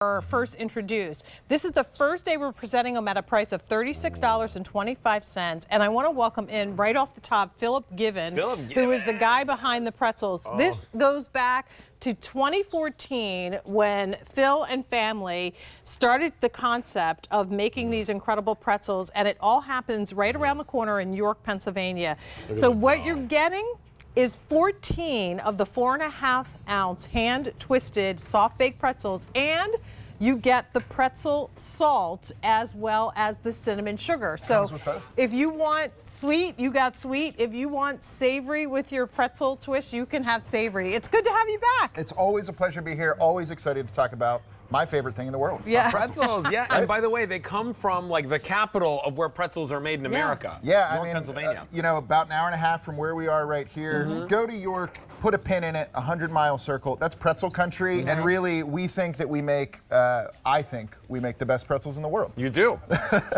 first introduced. This is the first day we're presenting them at a price of $36.25, and I want to welcome in right off the top Philip Given, who is the guy behind the pretzels. Oh. This goes back to 2014 when Phil and family started the concept of making these incredible pretzels, and it all happens right around the corner in York, Pennsylvania. So what you're getting is 14 of the 4.5-ounce hand-twisted soft-baked pretzels, and you get the pretzel salt as well as the cinnamon sugar. So if you want sweet, you got sweet. If you want savory with your pretzel twist, you can have savory. It's good to have you back. It's always a pleasure to be here. Always excited to talk about my favorite thing in the world. Yeah, pretzels. Yeah, and by the way, they come from like the capital of where pretzels are made in America. Yeah, York, Pennsylvania. You know, about an hour and a half from where we are right here. Go to York, put a pin in it, 100-mile circle. That's pretzel country, and really, we think that we make, I think we make the best pretzels in the world. You do.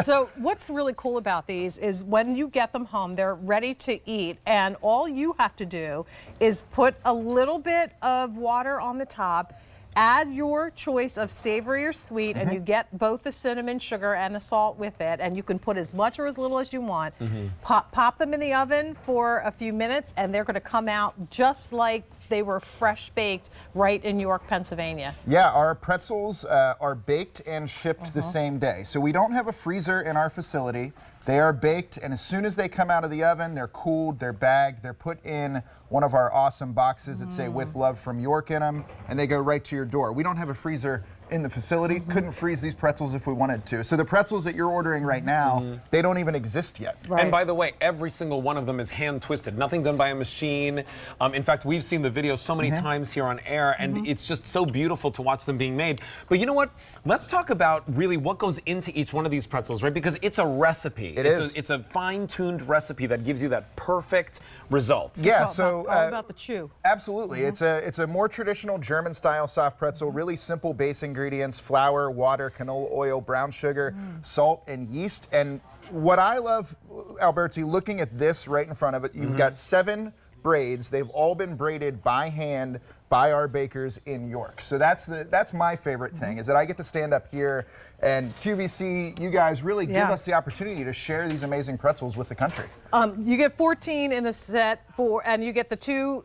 So what's really cool about these is when you get them home, they're ready to eat, and all you have to do is put a little bit of water on the top, add your choice of savory or sweet, and you get both the cinnamon sugar and the salt with it, and you can put as much or as little as you want. Pop them in the oven for a few minutes, and they're going to come out just like they were fresh baked right in York, Pennsylvania. Yeah, our pretzels are baked and shipped the same day. So we don't have a freezer in our facility. They are baked, and as soon as they come out of the oven, they're cooled, they're bagged, they're put in one of our awesome boxes that say "With Love from York" in them, and they go right to your door. We don't have a freezer in the facility. Couldn't freeze these pretzels if we wanted to. So the pretzels that you're ordering right now, they don't even exist yet. And by the way, every single one of them is hand twisted, nothing done by a machine. In fact, we've seen the video so many times here on air, and it's just so beautiful to watch them being made. But you know what? Let's talk about really what goes into each one of these pretzels, right? Because it's a recipe. It's a fine-tuned recipe that gives you that perfect result. Yeah, it's all about the chew. Absolutely. It's a more traditional German-style soft pretzel, really simple base ingredients: flour, water, canola oil, brown sugar, salt, and yeast. And what I love, Alberti, looking at this right in front of it, you've got 7 braids. They've all been braided by hand by our bakers in York. So that's my favorite thing, is that I get to stand up here, and QVC, you guys really give us the opportunity to share these amazing pretzels with the country. You get 14 in the set, and you get the 2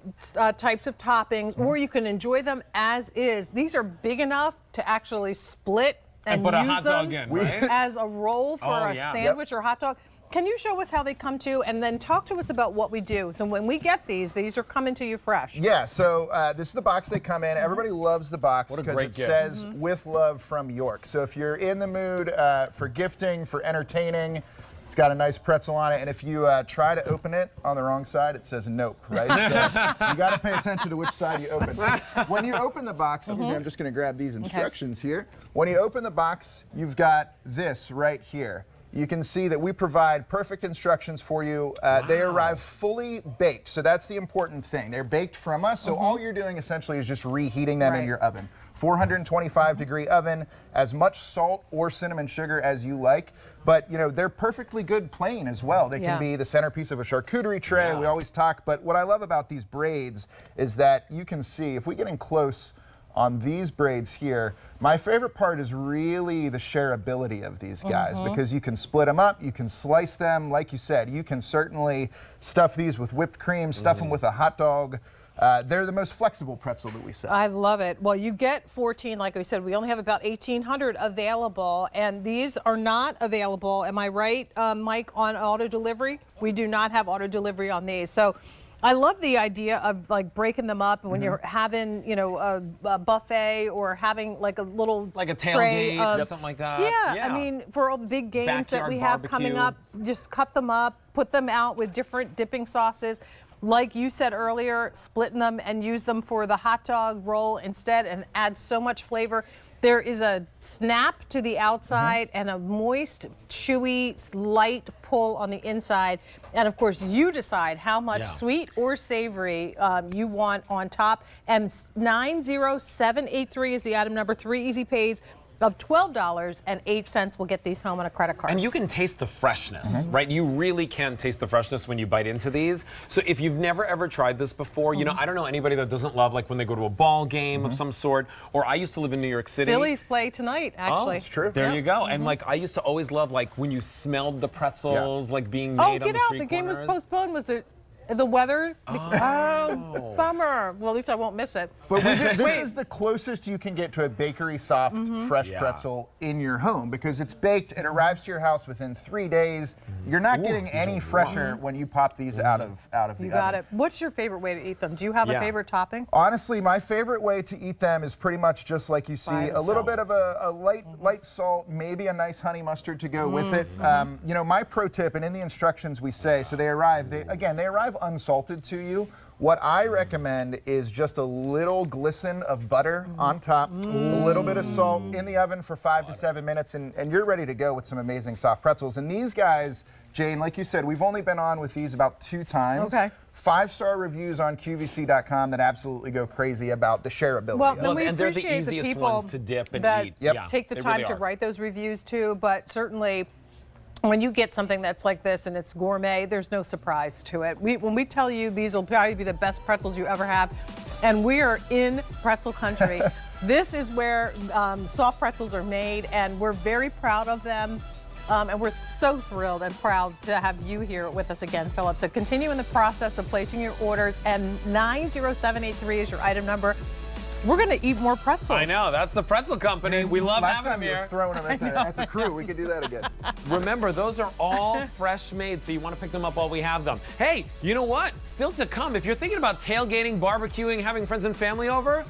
types of toppings, or you can enjoy them as is. These are big enough to actually split and put a use hot dog in, right? as a roll for a sandwich or hot dog. Can you show us how they come to, and then talk to us about what we do? So when we get these are coming to you fresh. Yeah, so this is the box they come in. Everybody loves the box because it says "With Love from York." So if you're in the mood for gifting, for entertaining, it's got a nice pretzel on it. And if you try to open it on the wrong side, it says "Nope," right? So you got to pay attention to which side you open. When you open the box, I'm just going to grab these instructions here. When you open the box, you've got this right here. You can see that we provide perfect instructions for you. They arrive fully baked, so that's the important thing. They're baked from us, so all you're doing essentially is just reheating them in your oven. 425-degree oven, as much salt or cinnamon sugar as you like, but you know, they're perfectly good plain as well. They can be the centerpiece of a charcuterie tray. We always talk, but what I love about these braids is that you can see, if we get in close on these braids here, my favorite part is really the shareability of these guys, because you can split them up, you can slice them, like you said, you can certainly stuff these with whipped cream, stuff them with a hot dog. They're the most flexible pretzel that we sell. I love it. Well, you get 14, like we said, we only have about 1,800 available, and these are not available, am I right, Mike, on auto delivery? We do not have auto delivery on these. So I love the idea of like breaking them up when you're having, you know, a buffet, or having like a little like a tray tailgate or something like that. Yeah, I mean, for all the big games that we have coming up, just cut them up, put them out with different dipping sauces. Like you said earlier, splitting them and use them for the hot dog roll instead, and add so much flavor. There is a snap to the outside and a moist, chewy, light pull on the inside. And of course, you decide how much sweet or savory you want on top. And 90783 is the item number. 3 easy pays. of $12.08 will get these home on a credit card. And you can taste the freshness, right? You really can taste the freshness when you bite into these. So if you've never ever tried this before, you know, I don't know anybody that doesn't love like when they go to a ball game of some sort, or I used to live in New York City. Phillies play tonight, actually. Oh, it's true. There you go. And like I used to always love like when you smelled the pretzels like being made on the street corners. Oh, get out. The game was postponed. Was it the weather? Oh, bummer. Well, at least I won't miss it. But this is the closest you can get to a bakery soft, fresh pretzel in your home because it's baked. It arrives to your house within 3 days. You're not getting any fresher when you pop these out of the oven. You got it. What's your favorite way to eat them? Do you have a favorite topping? Honestly, my favorite way to eat them is pretty much just like you see, a little bit of a light salt, maybe a nice honey mustard to go with it. You know, my pro tip, and in the instructions we say, so they arrive unsalted to you. What I recommend is just a little glisten of butter on top, a little bit of salt in the oven for 5 to 7 minutes, and you're ready to go with some amazing soft pretzels. And these guys, Jane, like you said, we've only been on with these about 2 times. Okay. 5-star reviews on QVC.com that absolutely go crazy about the shareability. Well, and they're the easiest ones to dip and eat. Take the time to write those reviews too, but certainly when you get something that's like this and it's gourmet, there's no surprise to it. When we tell you these will probably be the best pretzels you ever have, and we are in pretzel country, this is where soft pretzels are made, and we're very proud of them. And we're so thrilled and proud to have you here with us again, Philip. So continue in the process of placing your orders, and 90783 is your item number. We're going to eat more pretzels. I know, that's the Pretzel Company. We love having them here. Last time you were throwing them at the crew. We could do that again. Remember, those are all fresh made, so you want to pick them up while we have them. Hey, you know what? Still to come, if you're thinking about tailgating, barbecuing, having friends and family over,